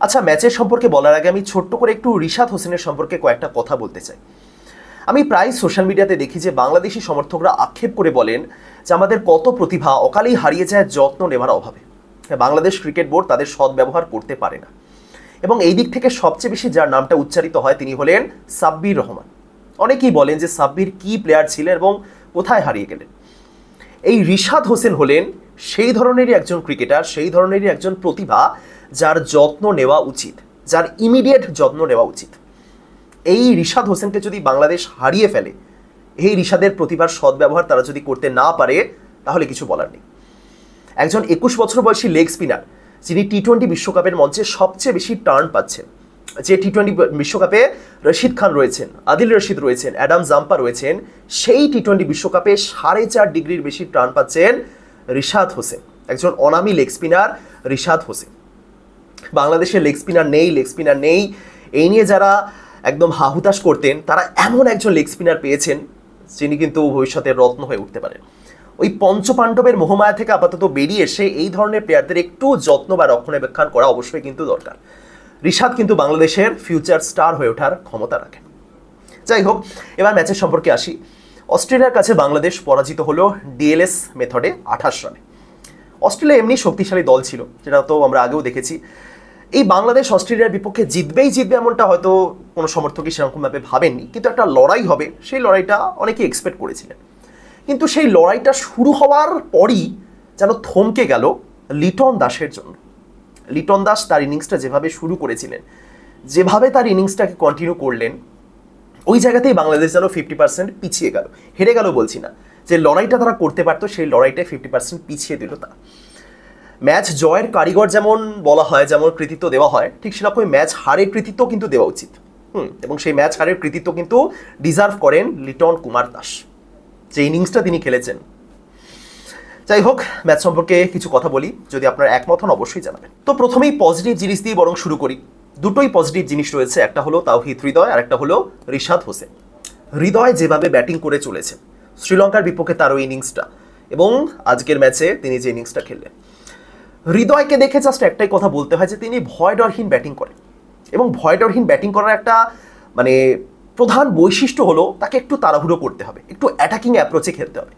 আচ্ছা, ম্যাচের সম্পর্কে বলার আগে আমি ছোট্ট করে একটু রিশাদ হোসেনের সম্পর্কে কয়েকটা কথা বলতে চাই। আমি প্রায় সোশ্যাল মিডিয়াতে দেখি যে বাংলাদেশি সমর্থকরা আক্ষেপ করে বলেন যে আমাদের কত প্রতিভা অকালেই হারিয়ে যায় যত্ন নেওয়ার অভাবে। বাংলাদেশ ক্রিকেট বোর্ড তাদের সদ্ব্যবহার করতে পারে না, এবং এই দিক থেকে সবচেয়ে বেশি যার নামটা উচ্চারিত হয় তিনি হলেন সাব্বির রহমান। অনেকেই বলেন যে সাব্বির কি প্লেয়ার ছিলেন এবং কোথায় হারিয়ে গেলেন। এই রিশাদ হোসেন হলেন সেই ধরনেরই একজন ক্রিকেটার, সেই ধরনেরই একজন প্রতিভা যার যত্ন নেওয়া উচিত, যার ইমিডিয়েট যত্ন নেওয়া উচিত। এই রিশাদ হোসেনকে যদি বাংলাদেশ হারিয়ে ফেলে, এই রিশাদের প্রতিভার সদ্ব্যবহার তারা যদি করতে না পারে, তাহলে কিছু বলার নেই। একজন 21 বছর বয়সী লেগ স্পিনার যিনি টি-20 বিশ্বকাপের মঞ্চে সবচেয়ে বেশি টার্ন পাচ্ছেন, যে টি-20 বিশ্বকাপে রশিদ খান রয়েছেন, আদিল রশিদ রয়েছেন, অ্যাডাম জাম্পা রয়েছেন, সেই টি-20 বিশ্বকাপে 4.5 ডিগ্রির বেশি টার্ন পাচ্ছেন রিশাদ হোসেন, একজন অনামী লেগ স্পিনার রিশাদ হোসেন। বাংলাদেশের লেগ স্পিনার নেই এই নিয়ে যারা একদম হাহুতাশ করতেন, তারা এমন একজন লেগ স্পিনার পেয়েছেন যিনি কিন্তু ভবিষ্যতে রত্ন হয়ে উঠতে পারেন। ওই পঞ্চপাণ্ডবের মোহমায়া থেকে আপাতত বেরিয়ে এসে এই ধরনের প্লেয়ারদের একটু যত্ন বা রক্ষণাবেক্ষণ করা অবশ্যই কিন্তু দরকার। রিশাদ কিন্তু বাংলাদেশের ফিউচার স্টার হয়ে ওঠার ক্ষমতা রাখেন। যাই হোক, এবার ম্যাচের সম্পর্কে আসি। অস্ট্রেলিয়ার কাছে বাংলাদেশ পরাজিত হলো ডিএলএস মেথডে 28 রানে। অস্ট্রেলিয়া এমনি শক্তিশালী দল ছিল, যেটা তো আমরা আগেও দেখেছি। এই বাংলাদেশ অস্ট্রেলিয়ার বিপক্ষে জিতবে এমনটা হয়তো কোনো সমর্থকই সেরকমভাবে ভাবেননি, কিন্তু একটা লড়াই হবে, সেই লড়াইটা অনেকেই এক্সপেক্ট করেছিলেন। কিন্তু সেই লড়াইটা শুরু হওয়ার পরই যেন থমকে গেল লিটন দাসের জন্য। লিটন দাস তার ইনিংসটা যেভাবে শুরু করেছিলেন, যেভাবে তার ইনিংসটাকে কন্টিনিউ করলেন, ওই জায়গাতেই বাংলাদেশ যেন 50% পিছিয়ে গেল। হেরে গেল বলছি না, যে লড়াইটা তারা করতে পারতো সেই লড়াইটায় 50% পিছিয়ে দিল তারা। ম্যাচ জয়ের কারিগর যেমন বলা হয়, যেমন কৃতিত্ব দেওয়া হয়, ঠিক সেরকমই ম্যাচ হারের কৃতিত্ব কিন্তু দেওয়া উচিত। এবং সেই ম্যাচ হারের কৃতিত্ব কিন্তু ডিজার্ভ করেন লিটন কুমার দাস, যে ইনিংসটা তিনি খেলেছেন। যাই হোক, ম্যাচ সম্পর্কে কিছু কথা বলি, যদি আপনার একমত হন অবশ্যই জানাবেন। তো প্রথমেই পজিটিভ জিনিস দিয়ে বরং শুরু করি। দুটোই পজিটিভ জিনিস রয়েছে, একটা হলো তাওহিদ হৃদয় আর একটা হলো রিশাদ হোসেন। হৃদয় যেভাবে ব্যাটিং করে চলেছে শ্রীলঙ্কার বিপক্ষে তার ওই ইনিংসটা, এবং আজকের ম্যাচে তিনি যে ইনিংসটা খেললেন, হৃদয়কে দেখে জাস্ট একটাই কথা বলতে হয় যে তিনি ভয়ডরহীন ব্যাটিং করেন। এবং ভয়ডরহীন ব্যাটিং করার একটা মানে প্রধান বৈশিষ্ট্য হলো তাকে একটু তাড়াহুড়ো করতে হবে, একটু অ্যাটাকিং অ্যাপ্রোচে খেলতে হবে।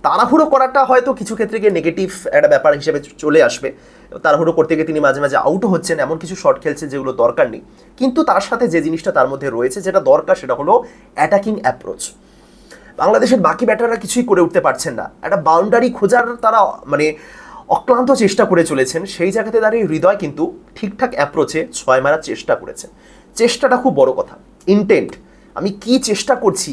তাড়াহুড়ো করাটা হয়তো কিছু ক্ষেত্রে গিয়ে নেগেটিভ একটা ব্যাপার হিসেবে চলে আসবে। তাড়াহুড়ো করতে গিয়ে তিনি মাঝে মাঝে আউটও হচ্ছেন, এমন কিছু শট খেলছেন যেগুলো দরকার নেই। কিন্তু তার সাথে যে জিনিসটা তার মধ্যে রয়েছে, যেটা দরকার, সেটা হলো অ্যাটাকিং অ্যাপ্রোচ। বাংলাদেশের বাকি ব্যাটাররা কিছুই করে উঠতে পারছেন না, একটা বাউন্ডারি খোঁজার তারা মানে অক্লান্ত চেষ্টা করে চলেছেন। সেই জায়গাতে দাঁড়িয়ে হৃদয় কিন্তু ঠিকঠাক অ্যাপ্রোচে 6 মারার চেষ্টা করেছেন। চেষ্টাটা খুব বড় কথা, ইন্টেন্ট, আমি কি চেষ্টা করছি,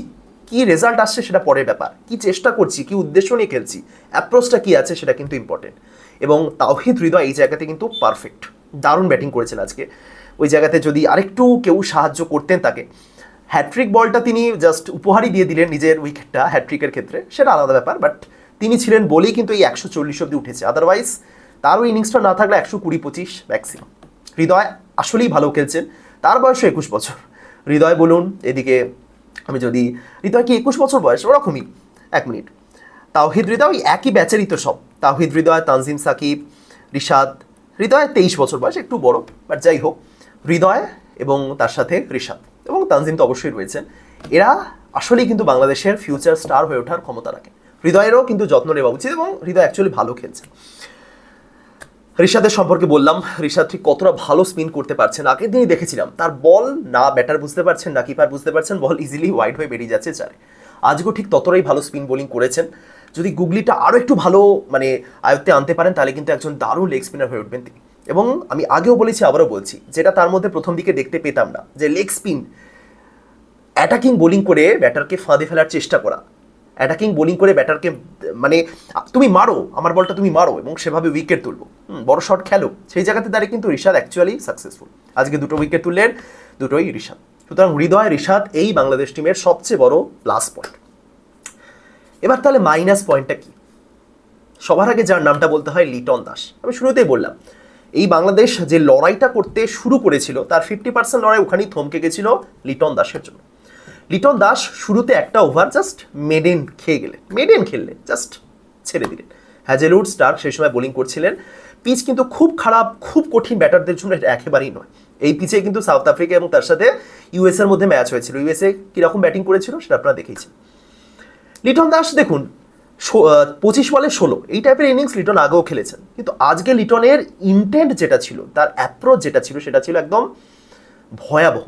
কি রেজাল্ট আসছে সেটা পরের ব্যাপার, কি চেষ্টা করছি, কি উদ্দেশ্য নিয়ে খেলছি, অ্যাপ্রোচটা কি আছে সেটা কিন্তু ইম্পর্টেন্ট। এবং তাওহিদ হৃদয় এই জায়গাতে কিন্তু পারফেক্ট, দারুণ ব্যাটিং করেছেন আজকে। ওই জায়গাতে যদি আরেকটু কেউ সাহায্য করতেন তাকে, হ্যাট্রিক বলটা তিনি জাস্ট উপহারই দিয়ে দিলেন নিজের উইকেটটা হ্যাট্রিকের ক্ষেত্রে, সেটা আলাদা ব্যাপার। বাট তিনি ছিলেন বলেই কিন্তু এই 140 অব্দি উঠেছে, আদারওয়াইজ তার ওই ইনিংসটা না থাকলে 120-25 ম্যাক্সিমাম। হৃদয় আসলেই ভালো খেলছেন, তার বয়সও 21 বছর। হৃদয় বলুন, এদিকে আমি যদি হৃদয় কি 21 বছর বয়স, ওরকমই, 1 মিনিট, তাওহিদ হৃদয় একই ব্যাচেরই তো সব। তাওহিদ হৃদয়, তানজিম সাকিব, রিশাদ। হৃদয় 23 বছর বয়স, একটু বড়, বাট যাই হোক, হৃদয় এবং তার সাথে রিশাদ এবং তানজিম তো অবশ্যই রয়েছেন। এরা আসলেই কিন্তু বাংলাদেশের ফিউচার স্টার হয়ে ওঠার ক্ষমতা রাখে। হৃদয়েরও কিন্তু যত্ন নেওয়া উচিত, এবং হৃদয় অ্যাকচুয়ালি ভালো খেলছে। রিশাদের সম্পর্কে বললাম, রিশাদ ঠিক কতটা ভালো স্পিন করতে পারছেন আগের দিনই দেখেছিলাম। তার বল না ব্যাটার বুঝতে পারছেন না কিপার বুঝতে পারছেন, বল ইজিলি ওয়াইড হয়ে বেরিয়ে যাচ্ছে চারে। আজকেও ঠিক ততটাই ভালো স্পিন বোলিং করেছেন। যদি গুগলিটা আরও একটু ভালো মানে আয়ত্তে আনতে পারেন, তাহলে কিন্তু একজন দারুণ লেগ স্পিনার হয়ে উঠবেন তিনি। এবং আমি আগেও বলেছি, আবারও বলছি, যেটা তার মধ্যে প্রথম দিকে দেখতে পেতাম না, যে লেগ স্পিন অ্যাটাকিং বোলিং করে ব্যাটারকে ফাঁদে ফেলার চেষ্টা করা, অ্যাটাকিং বোলিং করে ব্যাটারকে মানে তুমি মারো, আমার বলটা তুমি মারো এবং সেভাবে উইকেট তুলবো, বড় শট খেলো, সেই জায়গাতে দাঁড়িয়ে কিন্তু রিশাদ অ্যাকচুয়ালি সাকসেসফুল। আজকে 2টো উইকেট তুললেন, দুটোই রিশাদ। সুতরাং হৃদয়, রিশাদ এই বাংলাদেশ টিমের সবচেয়ে বড় প্লাস পয়েন্ট। এবার তাহলে মাইনাস পয়েন্টটা কি? সবার আগে যার নামটা বলতে হয় লিটন দাস। আমি শুরুতেই বললাম, এই বাংলাদেশ যে লড়াইটা করতে শুরু করেছিল তার 50% লড়াই ওখানেই থমকে গেছিল লিটন দাসের জন্য। লিটন দাস শুরুতে একটা ওভার জাস্ট মেডেন খেললেন, জাস্ট ছেড়ে দিলেন। হ্যাজেলউড স্টার্ক সেই সময় বোলিং করছিলেন, পিচ কিন্তু খুব খারাপ, খুব কঠিন ব্যাটারদের জন্য এটা একেবারেই নয়। এই পিচে কিন্তু সাউথ আফ্রিকা এবং তার সাথে ইউএসএর মধ্যে ম্যাচ হয়েছিল। ইউএসএ কীরকম ব্যাটিং করেছিল সেটা আপনারা দেখেইছেন। লিটন দাস দেখুন 25 বলে 16 এই টাইপের ইনিংস লিটন আগেও খেলেছেন, কিন্তু আজকে লিটনের ইন্টেন্ট যেটা ছিল, তার অ্যাপ্রোচ যেটা ছিল, সেটা ছিল একদম ভয়াবহ।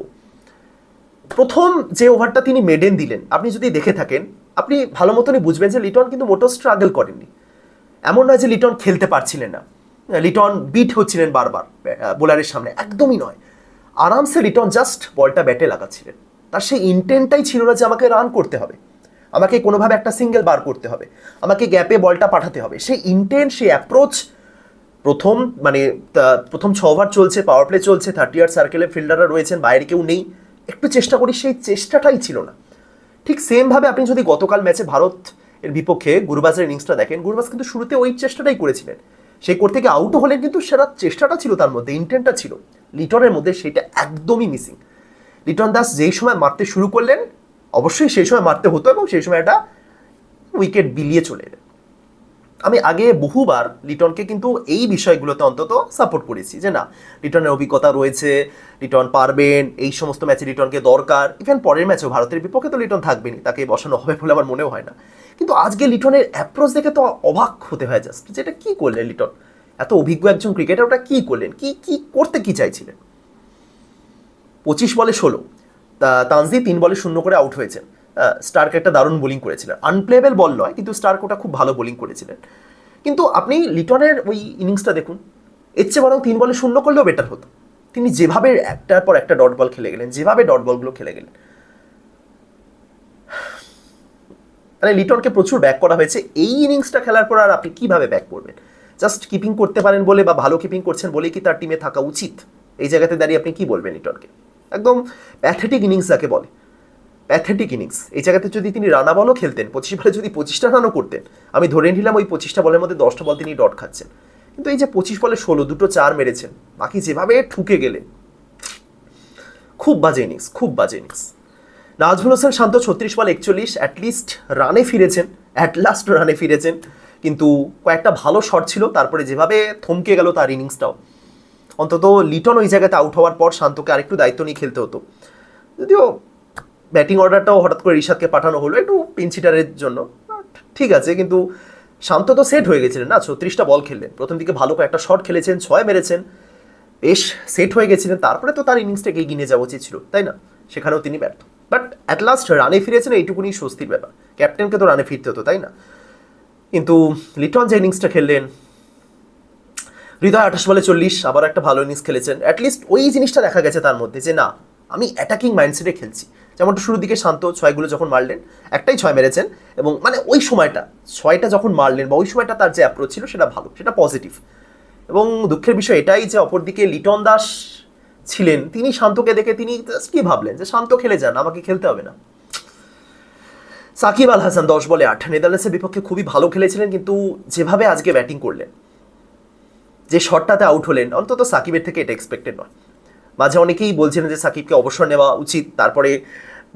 প্রথম যে ওভারটা তিনি মেডেন দিলেন, আপনি যদি দেখে থাকেন আপনি ভালো মতনই বুঝবেন যে লিটন কিন্তু মোটো স্ট্রাগল করেননি। এমন নয় যে লিটন খেলতে পারছিলেন না, লিটন বিট হচ্ছিলেন বারবার বোলারের সামনে, একদমই নয়। আরামসে লিটন জাস্ট বলটা ব্যাটে লাগাচ্ছিলেন। তার সেই ইন্টেন্টটাই ছিল না যে আমাকে রান করতে হবে, আমাকে কোনোভাবে একটা সিঙ্গেল বার করতে হবে, আমাকে গ্যাপে বলটা পাঠাতে হবে। সেই ইন্টেন্ট, সেই অ্যাপ্রোচ, প্রথম 6 ওভার চলছে, পাওয়ার প্লে চলছে, 30 ইয়ার্ড সার্কেলে ফিল্ডাররা রয়েছেন, বাইরে কেউ নেই, একটু চেষ্টা করি, সেই চেষ্টাটাই ছিল না। ঠিক সেমভাবে আপনি যদি গতকাল ম্যাচে ভারত এর বিপক্ষে গুরবাজের ইনিংসটা দেখেন, গুরবাজ কিন্তু শুরুতে ওই চেষ্টাটাই করেছিলেন, সেই করতে গিয়ে আউটও হলেন, কিন্তু সেটা চেষ্টাটা ছিল তার মধ্যে, ইন্টেন্টটা ছিল। লিটনের মধ্যে সেটা একদমই মিসিং। লিটন দাস যেই সময় মারতে শুরু করলেন, অবশ্যই সেই সময় মারতে হতো এবং সেই সময় একটা উইকেট বিলিয়ে চলে এলেন। আমি আগে বহুবার লিটনকে কিন্তু এই বিষয়গুলোতে অন্তত সাপোর্ট করেছি যে না, লিটনের অভিজ্ঞতা রয়েছে, লিটন পারবেন, এই সমস্ত ম্যাচে লিটনকে দরকার। ইভেন পরের ম্যাচেও ভারতের বিপক্ষে তো লিটন থাকবেনি, তাকে বসানো হবে বলে আমার মনেও হয় না। কিন্তু আজকে লিটনের অ্যাপ্রোচ দেখে তো অবাক হতে হয় জাস্ট, যেটা কি করলেন লিটন, এত অভিজ্ঞ একজন ক্রিকেটার, ওটা কি করলেন, কি করতে কি চাইছিলেন। 25 বলে 16 তানজিদ 3 বলে 0 করে আউট হয়েছেন। স্টার্ক একটা দারুণ বোলিং করেছিলেন, আনপ্লেয়েবল বল নয়, কিন্তু স্টার্ক ওটা খুব ভালো বোলিং করেছিলেন। কিন্তু আপনি লিটনের ওই ইনিংসটা দেখুন, এর চেয়ে বরং 3 বলে 0 করলেও বেটার হতো। তিনি যেভাবে একটার পর একটা ডট বল খেলে গেলেন, যেভাবে ডট বলগুলো খেলে গেলেন, মানে লিটনকে প্রচুর ব্যাক করা হয়েছে। এই ইনিংসটা খেলার পর আর আপনি কীভাবে ব্যাক করবেন? জাস্ট কিপিং করতে পারেন বলে বা ভালো কিপিং করছেন বলেই কি তার টিমে থাকা উচিত? এই জায়গাতে দাঁড়িয়ে আপনি কি বলবেন লিটনকে? একদম প্যাথেটিক ইনিংস যাকে বলে, প্যাথেটিক ইনিংস। এই জায়গাতে যদি তিনি রানা বলও খেলতেন, 25 বলে যদি 25টা রানও করতেন, আমি ধরে নিলাম ওই 25টা বলের মধ্যে 10টা বল তিনি ডট খাচ্ছেন। কিন্তু এই যে 25 বলে 16 দুটো 4 মেরেছেন, বাকি যেভাবে ঠুকে গেলেন, খুব বাজে ইনিংস, খুব বাজে ইনিংস। নাজমুল হোসেন শান্ত 36 বল 41, অ্যাটলিস্ট রানে ফিরেছেন, অ্যাটলাস্ট রানে ফিরেছেন, কিন্তু কয়েকটা ভালো শট ছিল। তারপরে যেভাবে থমকে গেল তার ইনিংসটাও, অন্তত লিটন ওই জায়গাতে আউট হওয়ার পর শান্তকে আরেকটু দায়িত্ব নিয়ে খেলতে হতো। যদিও ব্যাটিং অর্ডারটাও হঠাৎ করে রিশাদকে পাঠানো হলো একটু পিনচিটারের জন্য, ঠিক আছে, কিন্তু শান্ত তো সেট হয়ে গেছিলেন না, 36টা বল খেললেন, প্রথম দিকে ভালো কয়েকটা শট খেলেছেন, 6 মেরেছেন, বেশ সেট হয়ে গেছিলেন। তারপরে তো তার ইনিংসটাকে এগিয়ে নিয়ে যাওয়া উচিত ছিল, তাই না? সেখানেও তিনি ব্যর্থ, বাট অ্যাট লাস্ট রানে ফিরেছেন, এইটুকুনি স্বস্তির ব্যাপার। ক্যাপ্টেনকে তো রানে ফিরতে হতো, তাই না? কিন্তু লিটন যে ইনিংসটা খেললেন, হৃদয় 28 বলে 40 আবার একটা ভালো ইনিংস খেলেছেন। অ্যাটলিস্ট ওই জিনিসটা দেখা গেছে তার মধ্যে যে না, আমি অ্যাটাকিং মাইন্ডসেটে খেলছি। যেমনটা শুরুর দিকে শান্ত 6গুলো যখন মারলেন, একটাই 6 মেরেছেন, এবং মানে ওই সময়টা 6টা যখন মারলেন বা ওই সময়টা তার যে অ্যাপ্রোচ ছিল সেটা ভালো, সেটা পজিটিভ। এবং দুঃখের বিষয় এটাই যে অপরদিকে লিটন দাস ছিলেন, তিনি শান্তকে দেখে তিনি কি ভাবলেন যে শান্ত খেলে যান, আমাকে খেলতে হবে না। সাকিব আল হাসান 10 বলে 8 নেদারল্যান্ডসের বিপক্ষে খুবই ভালো খেলেছিলেন, কিন্তু যেভাবে আজকে ব্যাটিং করলেন, যে শটটাতে আউট হলেন, অন্তত সাকিবের থেকে এটা এক্সপেক্টেড নয়। মাঝে অনেকেই বলছিলেন যে সাকিবকে অবসর নেওয়া উচিত। তারপরে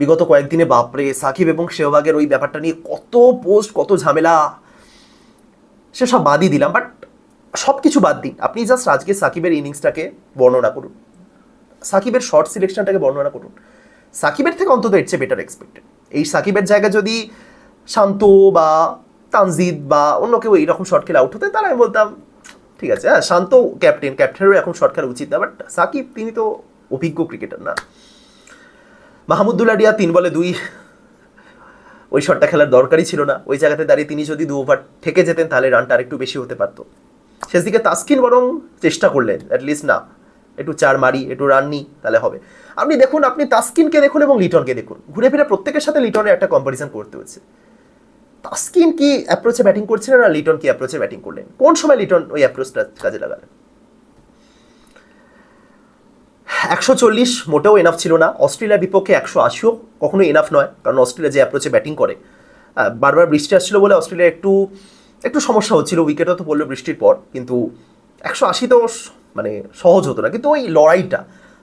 বিগত কয়েকদিনে বাপরে সাকিব এবং শেহবাগের ওই ব্যাপারটা নিয়ে কত পোস্ট, কত ঝামেলা, সেসব বাদই দিলাম। বাট সব কিছু বাদ দিন, আপনি জাস্ট আজকে সাকিবের ইনিংসটাকে বর্ণনা করুন, সাকিবের শর্ট সিলেকশনটাকে বর্ণনা করুন। সাকিবের থেকে অন্তত এর চেয়ে বেটার এক্সপেক্টেড। এই সাকিবের জায়গায় যদি শান্ত বা তানজিদ বা অন্য কেউ এইরকম শর্ট খেলে আউট হতেন, তাহলে আমি বলতাম ঠিক আছে, হ্যাঁ শান্ত ক্যাপ্টেনেরও এখন শর্ট খেলা উচিত না। বাট সাকিব তিনি তো অভিজ্ঞ ক্রিকেটার না। মাহমুদুল্লাহ রিয়াদ 3 বলে 2, ওই শটটা খেলার দরকারই ছিল না। ওই জায়গাতে দাঁড়িয়ে তিনি যদি 2 ওভার থেকে যেতেন তাহলে রানটা আরেকটু বেশি হতে পারতো। শেষ দিকে তাসকিন বরং চেষ্টা করলেন, অ্যাটলিস্ট না একটু 4 মারি, একটু রান নিই, তাহলে হবে। আপনি দেখুন, আপনি তাসকিনকে দেখুন এবং লিটনকে দেখুন, ঘুরে ফিরে প্রত্যেকের সাথে লিটনের একটা কম্পারিজন করতে হচ্ছে। তাসকিন কি অ্যাপ্রোচে ব্যাটিং করছিলেন আর লিটন কি অ্যাপ্রোচে ব্যাটিং করলেন? কোন সময় লিটন ওই অ্যাপ্রোচটা কাজে লাগালেন? 140 মোটেও এনাফ ছিল না। অস্ট্রেলিয়ার বিপক্ষে 180ও কখনো এনাফ নয়, কারণ অস্ট্রেলিয়া যে অ্যাপ্রোচে ব্যাটিং করে, বারবার বৃষ্টি আসছিল বলে অস্ট্রেলিয়া একটু সমস্যা হচ্ছিল, উইকেটও তো পড়লো বৃষ্টির পর, কিন্তু 180 তো মানে সহজ হতো না। কিন্তু ওই লড়াইটা,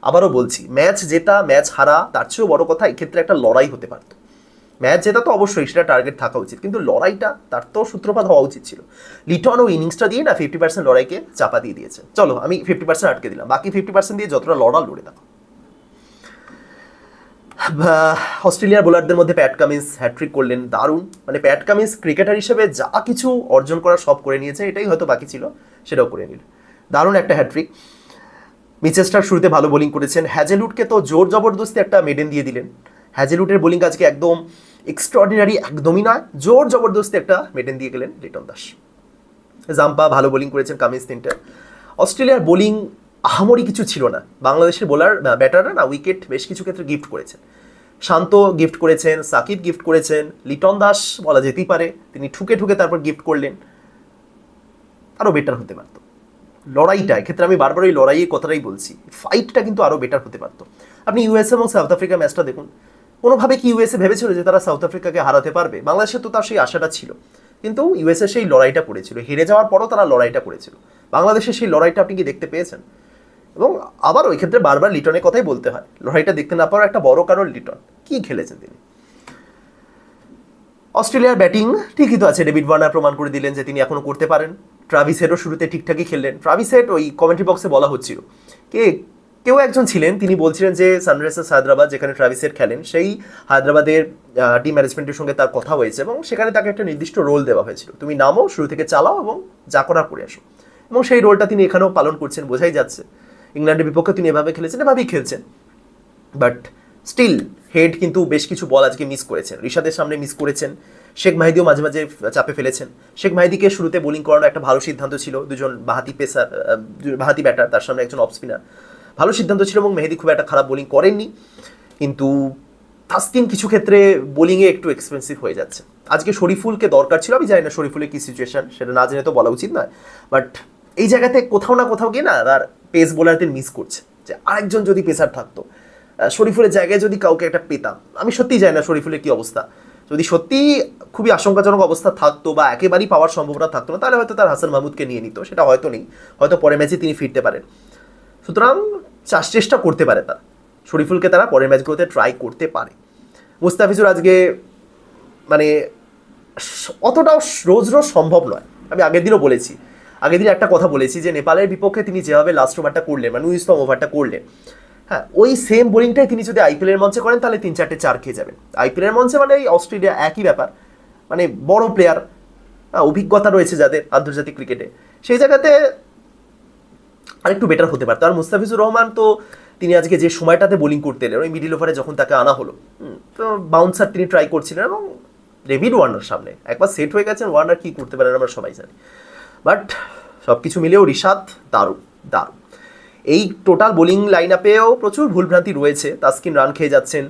আবারও বলছি, ম্যাচ জেতা ম্যাচ হারা তার চেয়েও বড় কথা, এক্ষেত্রে একটা লড়াই হতে পারত। ম্যাচ জেতা তো অবশ্যই সেটা টার্গেট থাকা উচিত, কিন্তু লড়াইটা তার তো সূত্রপাত হওয়া উচিত ছিল। লিটন ও ইনিংসটা দিয়ে না 50% লড়াইকে চাপা দিয়ে দিয়েছে। চলো আমি 50% আটকে দিলাম, বাকি 50% দিয়ে যতটা লড়ে দেখো। অস্ট্রেলিয়ার বোলারদের মধ্যে প্যাট কামিন্স হ্যাট্রিক করলেন, দারুণ। মানে প্যাট কামিন্স ক্রিকেটার হিসেবে যা কিছু অর্জন করার সব করে নিয়েছে, এটাই হয়তো বাকি ছিল, সেটাও করে নিল, দারুণ একটা হ্যাট্রিক। মিচেল স্টার্ক শুরুতে ভালো বোলিং করেছেন, হ্যাজেলউডকে তো জোর জবরদস্তি একটা মেডেন দিয়ে দিলেন। হ্যাজেলউডের বোলিং আজকে একদম এক্সট্রাঅর্ডিনারি, একদমই নয়, জোর জবরদস্তি একটা মেডেন দিয়ে গেলেন লিটন দাস। জাম্পা ভালো বোলিং করেছেন, কামিন্স তিনটে। অস্ট্রেলিয়ার বোলিং আহামরি কিছু ছিল না, বাংলাদেশের বোলার ব্যাটাররা না উইকেট বেশ কিছু ক্ষেত্রে গিফট করেছেন। শান্ত গিফট করেছেন, সাকিব গিফট করেছেন, লিটন দাস বলা যেতেই পারে তিনি ঠুকে ঠুকে তারপর গিফট করলেন, আরও বেটার হতে পারতো লড়াইটা। এক্ষেত্রে আমি বারবার ওই লড়াইয়ের কথাটাই বলছি, ফাইটটা কিন্তু আরও বেটার হতে পারতো। আপনি ইউএসএ এবং সাউথ আফ্রিকা ম্যাচটা দেখুন, কোনোভাবে কি ইউএসএ ভেবেছিল যে তারা সাউথ আফ্রিকাকে হারাতে পারবে? বাংলাদেশের তো তার সেই আশাটা ছিল, কিন্তু ইউএসএ সেই লড়াইটা করেছিল, হেরে যাওয়ার পরও তারা লড়াইটা করেছিল। বাংলাদেশের সেই লড়াইটা আপনি কি দেখতে পেয়েছেন? এবং আবার ওই ক্ষেত্রে বারবার লিটনের কথাই বলতে হয়, লড়াইটা দেখতে না পাওয়ার একটা বড় কারণ লিটন, কি খেলেছেন তিনি। অস্ট্রেলিয়ার ব্যাটিং ঠিকই তো আছে, ডেভিড ওয়ার্নার প্রমাণ করে দিলেন যে তিনি এখনও করতে পারেন। ট্রাভিস হেডও শুরুতে ঠিকঠাকই খেললেন। ট্রাভিস হেড ওই কমেন্ট্রি বক্সে বলা হচ্ছিল, কেউ একজন ছিলেন তিনি বলছিলেন যে সানরাইজার্স হায়দ্রাবাদ যেখানে ট্রাভিস হেড খেলেন, সেই হায়দ্রাবাদের টিম ম্যানেজমেন্টের সঙ্গে তার কথা হয়েছে এবং সেখানে তাকে একটা নির্দিষ্ট রোল দেওয়া হয়েছিল, তুমি নামো, শুরু থেকে চালাও এবং যা করার করে আসো। এবং সেই রোলটা তিনি এখানেও পালন করছেন, বোঝাই যাচ্ছে। ইংল্যান্ডের বিপক্ষে তিনি এভাবে খেলেছেন, এভাবেই খেলছেন। বাট স্টিল হেড কিন্তু বেশ কিছু বল আজকে মিস করেছেন, ঋষাদের সামনে মিস করেছেন। শেখ মাহিদিও মাঝে মাঝে চাপে ফেলেছেন। শেখ মাহিদিকে শুরুতে বোলিং করানো একটা ভালো সিদ্ধান্ত ছিল, দুজন বাহাতি পেসার, বাহাতি ব্যাটার, তার সামনে একজন অফ স্পিনার, ভালো সিদ্ধান্ত ছিল এবং মেহেদি খুব একটা খারাপ বোলিং করেননি। কিন্তু তাসকিন কিছু ক্ষেত্রে বোলিংয়ে একটু এক্সপেন্সিভ হয়ে যাচ্ছে। আজকে শরীফুলকে দরকার ছিল, আমি জানি না শরীফুলের কী সিচুয়েশন, সেটা না জেনে তো বলা উচিত নয়, বাট এই জায়গাতে কোথাও না কোথাও গিয়ে না তার পেস বোলারদের মিস করছে, যে আরেকজন যদি পেসার থাকতো, শরীফুলের জায়গায় যদি কাউকে একটা পেতাম। আমি সত্যিই জানি না শরীফুলের কী অবস্থা, যদি সত্যি খুবই আশঙ্কাজনক অবস্থা থাকতো বা একেবারেই পাওয়ার সম্ভাবনা থাকতো না, তাহলে হয়তো তার হাসান মাহমুদকে নিয়ে নিত, সেটা হয়তো নেই, হয়তো পরের ম্যাচে তিনি ফিরতে পারেন। সুতরাং চেষ্টা করতে পারে তারা, শরীফুলকে তারা পরের ম্যাচগুলোতে ট্রাই করতে পারে। মুস্তাফিজুর আজকে মানে অতটাও রোজ রোজ সম্ভব নয়। আমি আগের দিনও বলেছি, আগের দিন একটা কথা বলেছি যে নেপালের বিপক্ষে তিনি যেভাবে লাস্ট ওভারটা করলেন, মানে 19তম ওভারটা করলেন, হ্যাঁ ওই সেম বোলিংটাই তিনি যদি আইপিএলের মঞ্চে করেন তাহলে 3-4টে 4 খেয়ে যাবেন। আইপিএলের মঞ্চে মানে এই অস্ট্রেলিয়া একই ব্যাপার, মানে বড় প্লেয়ার, অভিজ্ঞতা রয়েছে যাদের আন্তর্জাতিক ক্রিকেটে, সেই জায়গাতে আরেকটু বেটার হতে পারতো। আর মুস্তাফিজুর রহমান তো তিনি আজকে যে সময়টাতে বোলিং করতে এলেন, ওই মিডিল ওভারে যখন তাকে আনা হলো, তো বাউন্সার তিনি ট্রাই করছিলেন এবং ডেভিড ওয়ার্নার সামনে একবার সেট হয়ে গেছেন। ওয়ার্নার কী করতে পারেন আমরা সবাই জানি, বাট সব কিছু মিলেও ঋষাদ দারুণ দারুণ। এই টোটাল বোলিং লাইন আপেও প্রচুর ভুলভ্রান্তি রয়েছে। তাসকিন রান খেয়ে যাচ্ছেন,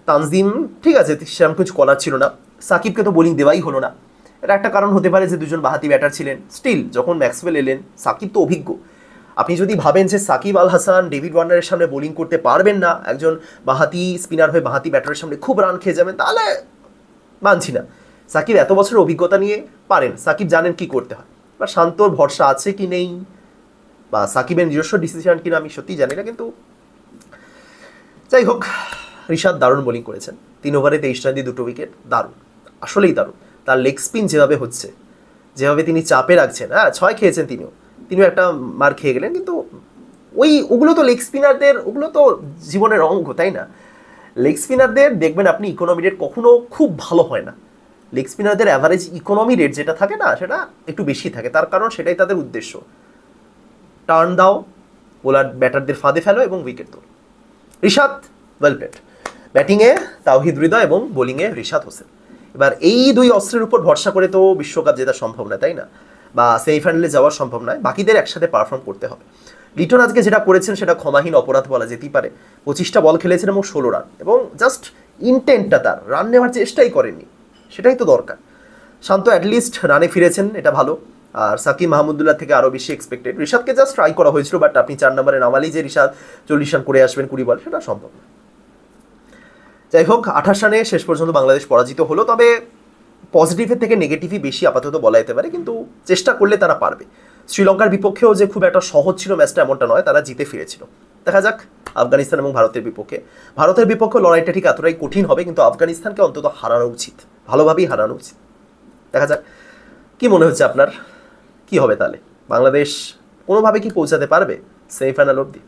তানজিম ঠিক আছে সেরকম কিছু করার ছিল না, সাকিবকে তো বোলিং দেওয়াই হলো না। এটা একটা কারণ হতে পারে যে দুজন বাহাতি ব্যাটার ছিলেন। স্টিল যখন ম্যাক্সওয়েল এলেন, সাকিব তো অভিজ্ঞ, আপনি যদি ভাবেন যে সাকিব আল হাসান ডেভিড ওয়ার্নারের সামনে বোলিং করতে পারবেন না, একজন বাহাতি স্পিনার হয়ে বাহাতি ব্যাটারের সামনে খুব রান খেয়ে যাবেন, তাহলে মানছি না। সাকিব এত বছরের অভিজ্ঞতা নিয়ে পারেন, সাকিব জানেন কি করতে হয়। বা শান্তর ভরসা আছে কি নেই, বা সাকিবের নিজস্ব ডিসিশন কিনা আমি সত্যিই জানি না, কিন্তু যাই হোক ঋষাদ দারুণ বোলিং করেছেন। 3 ওভারে 23 রান দিয়ে 2 উইকেট, দারুণ, আসলেই দারুণ। তার লেগ স্পিন যেভাবে হচ্ছে, যেভাবে তিনি চাপে রাখছেন, 6 খেয়েছেন তিনিও একটা মার খেয়ে গেলেন, কিন্তু ওগুলো তো লেগ স্পিনারদের, ওগুলো তো জীবনের অঙ্গ, তাই না? লেগ স্পিনারদের দেখবেন আপনি ইকোনমি রেট কখনো খুব ভালো হয় না। লেগ স্পিনারদের অ্যাভারেজ ইকোনমি রেট যেটা থাকে না, সেটা একটু বেশি থাকে, তার কারণ সেটাই তাদের উদ্দেশ্য, টার্ন দাও, বোলার ব্যাটারদের ফাঁদে ফেলো এবং উইকেট তোলো। ঋষাদ ওয়েল প্লেড, ব্যাটিংয়ে তাওহিদ হৃদয় এবং বোলিংয়ে ঋষাদ হোসেন। এবার এই দুই অস্ত্রের উপর ভরসা করে তো বিশ্বকাপ জেতা সম্ভব নয়, তাই না? বা সেমিফাইনালে যাওয়া সম্ভব নয়, বাকিদের একসাথে পারফর্ম করতে হবে। লিটন আজকে যেটা করেছেন সেটা ক্ষমাহীন অপরাধ বলা যেতেই পারে। 25টা বল খেলেছেন এবং 16 রান, এবং জাস্ট ইনটেন্টটা, তার রান নেওয়ার চেষ্টাই করেননি, সেটাই তো দরকার। শান্ত অ্যাটলিস্ট রানে ফিরেছেন, এটা ভালো। আর সাকিব মাহমুদুল্লাহ থেকে আরও বেশি এক্সপেক্টেড। ঋষাদকে জাস্ট ট্রাই করা হয়েছিল, বাট আপনি 4 নম্বরে নামালেই যে ঋষাদ 40 রান করে আসবেন 20 বল, সেটা সম্ভব না। যাই হোক 28 রানে শেষ পর্যন্ত বাংলাদেশ পরাজিত হলো। তবে পজিটিভের থেকে নেগেটিভই বেশি আপাতত বলা যেতে পারে, কিন্তু চেষ্টা করলে তারা পারবে। শ্রীলঙ্কার বিপক্ষেও যে খুব একটা সহজ ছিল ম্যাচটা এমনটা নয়, তারা জিতে ফিরেছিল। দেখা যাক আফগানিস্তান এবং ভারতের বিপক্ষে। ভারতের বিপক্ষে লড়াইটা ঠিক এতটাই কঠিন হবে, কিন্তু আফগানিস্তানকে অন্তত হারানো উচিত, ভালোভাবেই হারানো উচিত। দেখা যাক কি মনে হচ্ছে আপনার, কি হবে তাহলে? বাংলাদেশ কোনোভাবে কি পৌঁছাতে পারবে সেমিফাইনাল অবধি?